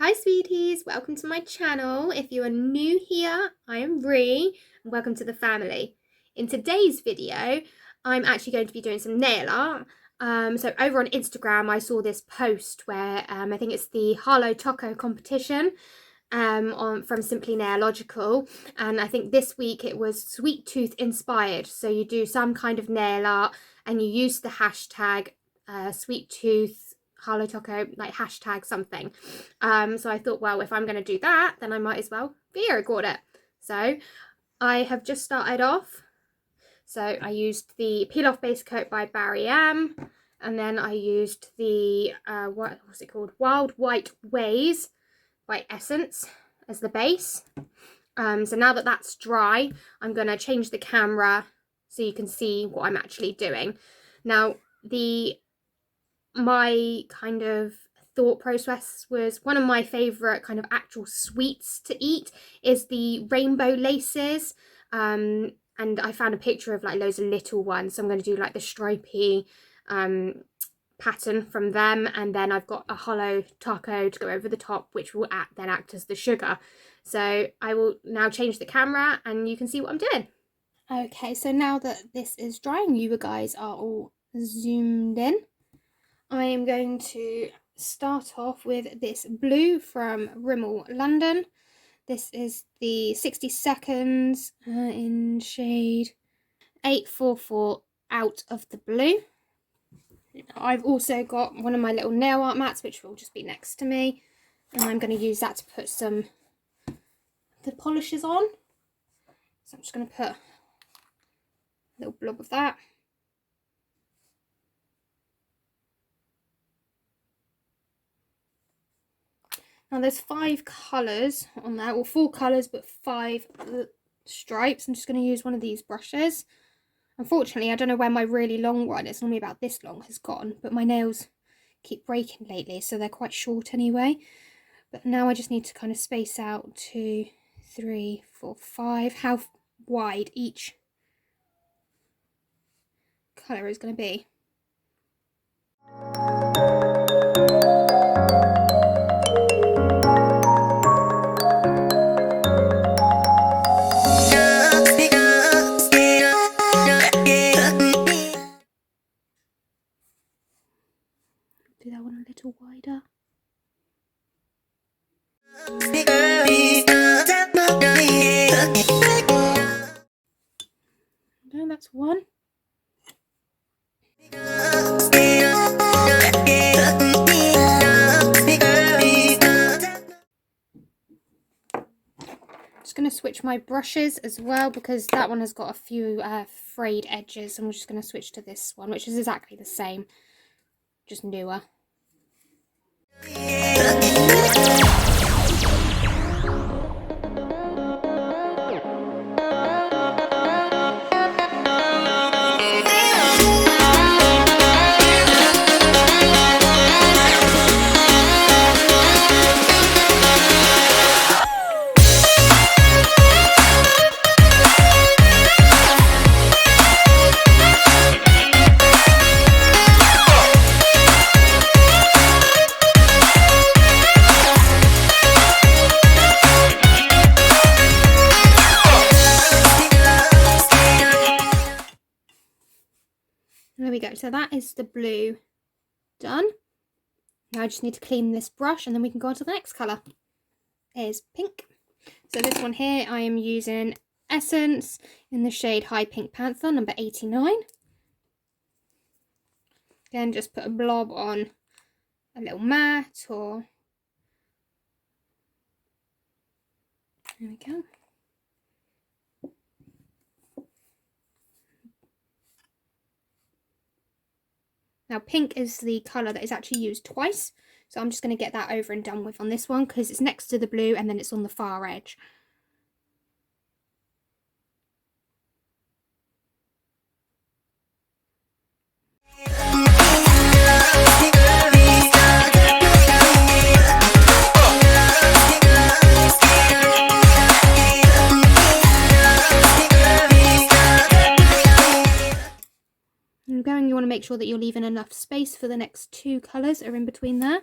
Hi sweeties, welcome to my channel. If you are new here, I am Ree and welcome to the family. In today's video, I'm actually going to be doing some nail art. So over on Instagram, I saw this post where I think it's the Holo Taco competition from Simply Nailogical, and I think this week it was sweet tooth inspired. So you do some kind of nail art and you use the hashtag sweet tooth Holo Taco, like hashtag something. So I thought, well, if I'm going to do that, then I might as well video record it. So I have just started off. So I used the Peel Off Base Coat by Barry M, and then I used the what was it called, Wild White Ways by Essence as the base. So now that that's dry, I'm going to change the camera so you can see what I'm actually doing. Now my kind of thought process was, one of my favorite kind of actual sweets to eat is the rainbow laces, and I found a picture of like loads of little ones, so I'm going to do like the stripy pattern from them, and then I've got a Holo Taco to go over the top, which will then act as the sugar. So I will now change the camera and you can see what I'm doing. Okay, so now that this is drying, you guys are all zoomed in, I am going to start off with this blue from Rimmel London. This is the 60 seconds in shade 844 Out of the Blue. I've also got one of my little nail art mats, which will just be next to me, and I'm going to use that to put some the polishes on. So I'm just going to put a little blob of that. Now there's 5 colours on there, or 4 colours but 5 stripes. I'm just going to use one of these brushes. Unfortunately, I don't know where my really long one, it's normally about this long, has gone, but my nails keep breaking lately, so they're quite short anyway. But now I just need to kind of space out 2, 3, 4, 5, how wide each colour is going to be. Do that one a little wider. No, that's one. Just going to switch my brushes as well, because that one has got a few frayed edges, and we're just going to switch to this one, which is exactly the same, just newer. There we go, so that is the blue done. Now I just need to clean this brush and then we can go on to the next colour. Is pink. So this one here, I am using Essence in the shade High Pink Panther, number 89. Again, just put a blob on a little mat, or there we go. Now pink is the colour that is actually used twice, so I'm just going to get that over and done with on this one, because it's next to the blue and then it's on the far edge. You want to make sure that you're leaving enough space for the next 2 colours are in between there.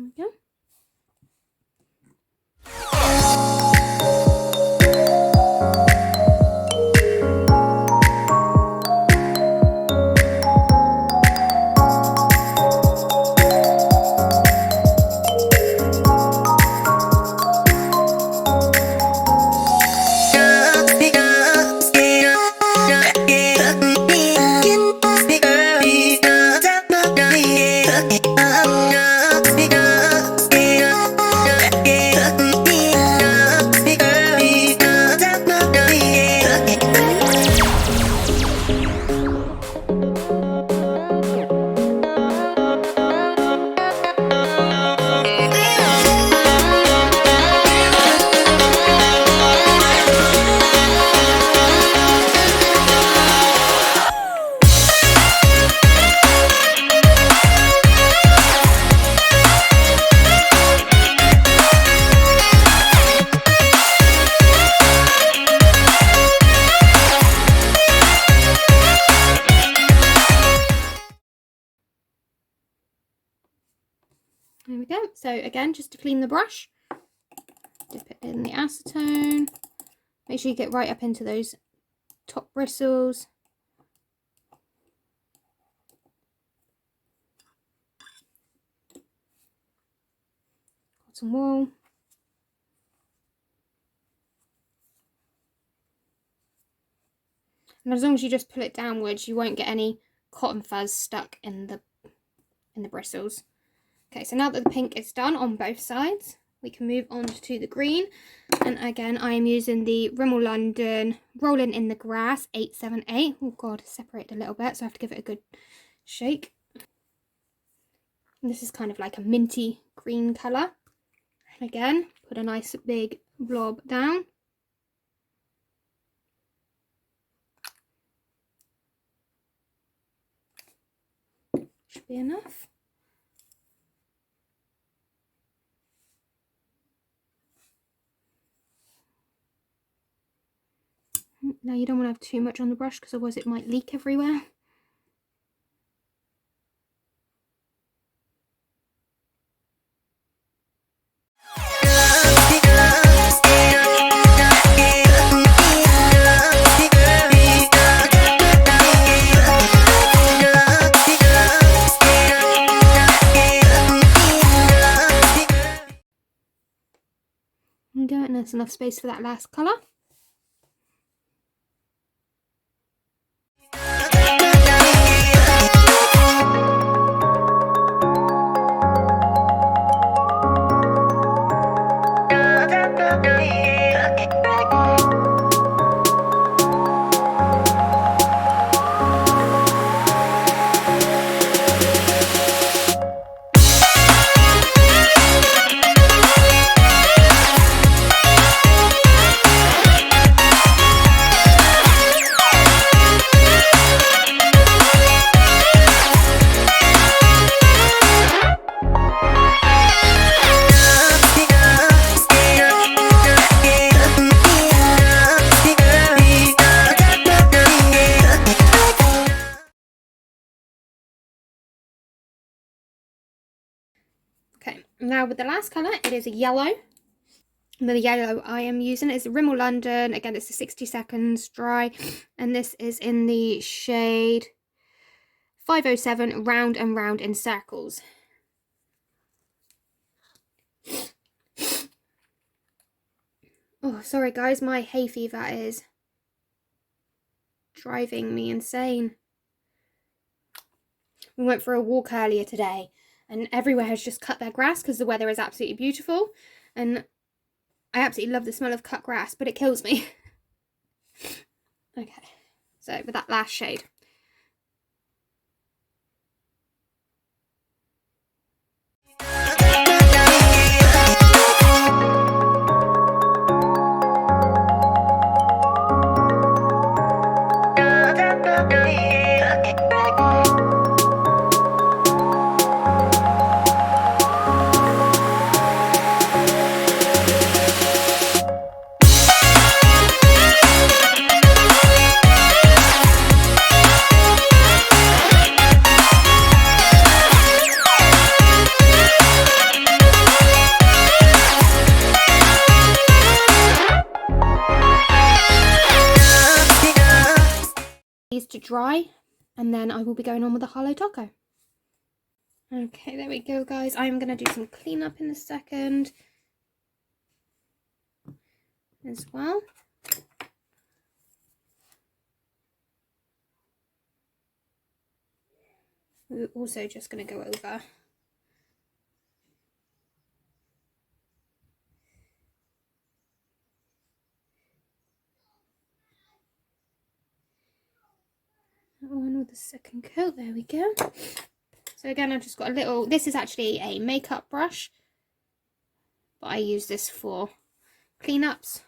There we go. There we go. So again, just to clean the brush, dip it in the acetone. Make sure you get right up into those top bristles. Cotton wool. And as long as you just pull it downwards, you won't get any cotton fuzz stuck in the bristles. Okay, so now that the pink is done on both sides, we can move on to the green. And again, I am using the Rimmel London Rolling in the Grass 878. Oh god, it's separated a little bit, so I have to give it a good shake. And this is kind of like a minty green colour. And again, put a nice big blob down. Should be enough. Now you don't want to have too much on the brush because otherwise it might leak everywhere. There we go, and there's enough space for that last colour. Okay, now with the last colour, it is a yellow. And the yellow I am using is Rimmel London. Again, it's a 60 seconds dry. And this is in the shade 507, Round and Round in Circles. Oh, sorry guys, my hay fever is driving me insane. We went for a walk earlier today and everywhere has just cut their grass because the weather is absolutely beautiful. And I absolutely love the smell of cut grass, but it kills me. Okay, so with that last shade. dry, and then I will be going on with the Holo Taco. Okay, there we go, guys. I'm going to do some cleanup in a second as well. We're also just going to go over that one with the second coat. There we go. So again, I've just got a little, this is actually a makeup brush, but I use this for cleanups.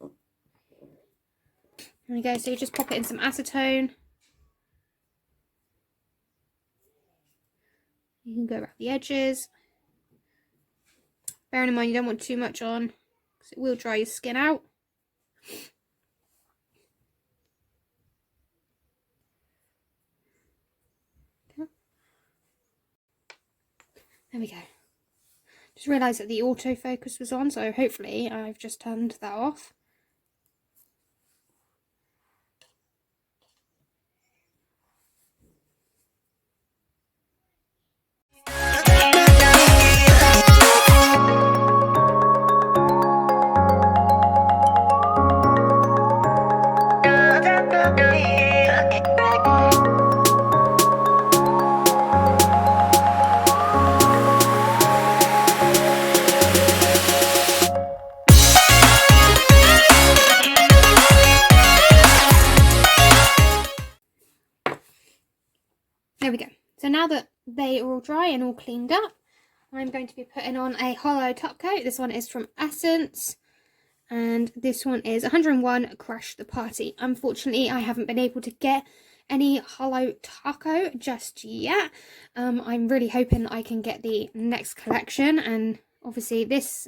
There we go. So you just pop it in some acetone. You can go around the edges. Bearing in mind you don't want too much on, because it will dry your skin out. Okay. There we go. Just realised that the autofocus was on, so hopefully I've just turned that off. There we go. So now that they are all dry and all cleaned up, I'm going to be putting on a Holo Taco. This one is from Essence, and this one is 101 Crash the Party. Unfortunately, I haven't been able to get any Holo Taco just yet. I'm really hoping I can get the next collection, and obviously this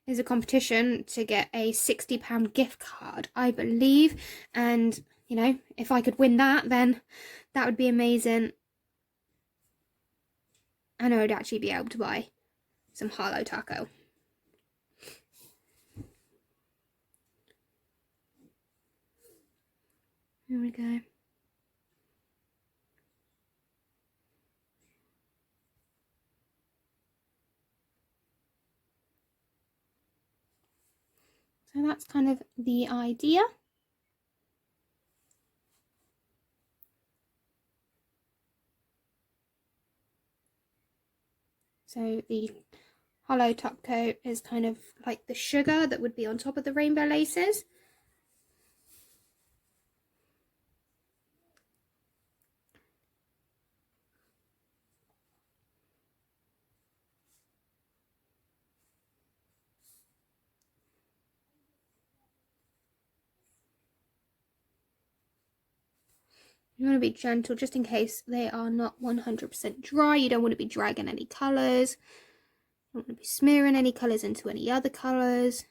is a competition to get a £60 gift card, I believe, and you know, if I could win that, then that would be amazing. And I would actually be able to buy some Holo Taco. There we go. So that's kind of the idea. So the Holo Taco is kind of like the sugar that would be on top of the rainbow laces. You want to be gentle just in case they are not 100% dry. You don't want to be dragging any colours. You don't want to be smearing any colours into any other colours.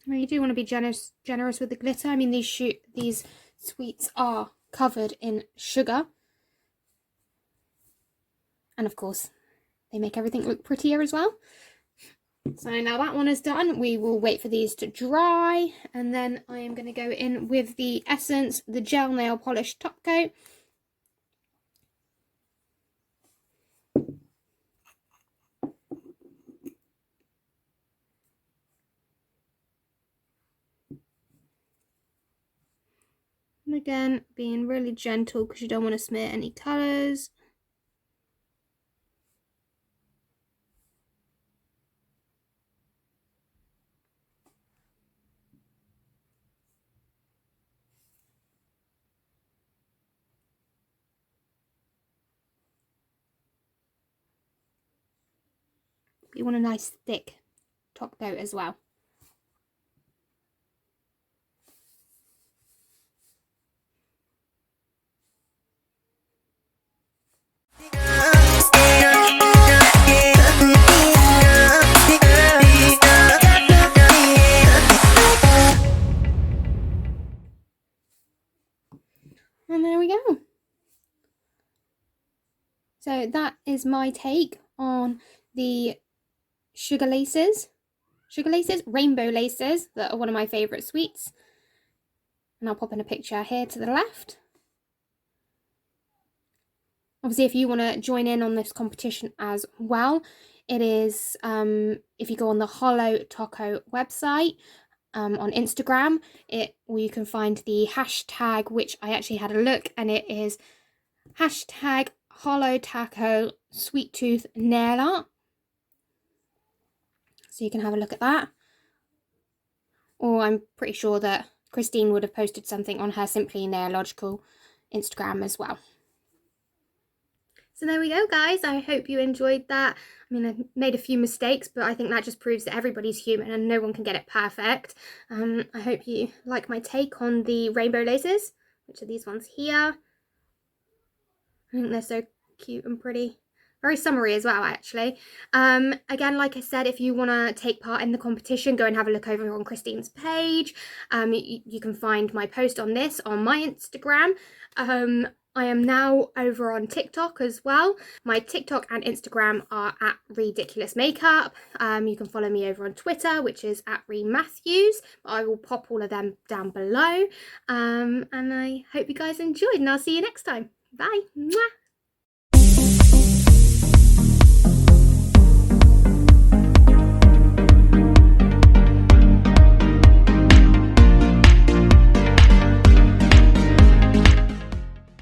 You do want to be generous with the glitter. I mean, these sweets are covered in sugar, and of course they make everything look prettier as well. So now that one is done, we will wait for these to dry, and then I am going to go in with the Essence, the gel nail polish top coat. And again, being really gentle because you don't want to smear any colours. You want a nice thick top coat as well. there we go. So that is my take on the sugar laces, rainbow laces, that are one of my favourite sweets. And I'll pop in a picture here to the left. Obviously, if you want to join in on this competition as well, it is, if you go on the Holo Taco website, on Instagram, where you can find the hashtag, which I actually had a look, and it is hashtag Holo Taco Sweet Tooth Nail Art. So you can have a look at that. Or I'm pretty sure that Christine would have posted something on her Simply Nailogical Instagram as well. So there we go, guys. I hope you enjoyed that. I mean, I made a few mistakes, but I think that just proves that everybody's human and no one can get it perfect. I hope you like my take on the rainbow laces, which are these ones here. I think they're so cute and pretty. Very summery as well, actually. Again, like I said, if you want to take part in the competition, go and have a look over on Christine's page. You can find my post on this on my Instagram. I am now over on TikTok as well. My TikTok and Instagram are at Ridiculous Makeup. You can follow me over on Twitter, which is at ReMatthews. I will pop all of them down below. And I hope you guys enjoyed, and I'll see you next time. Bye. Mwah.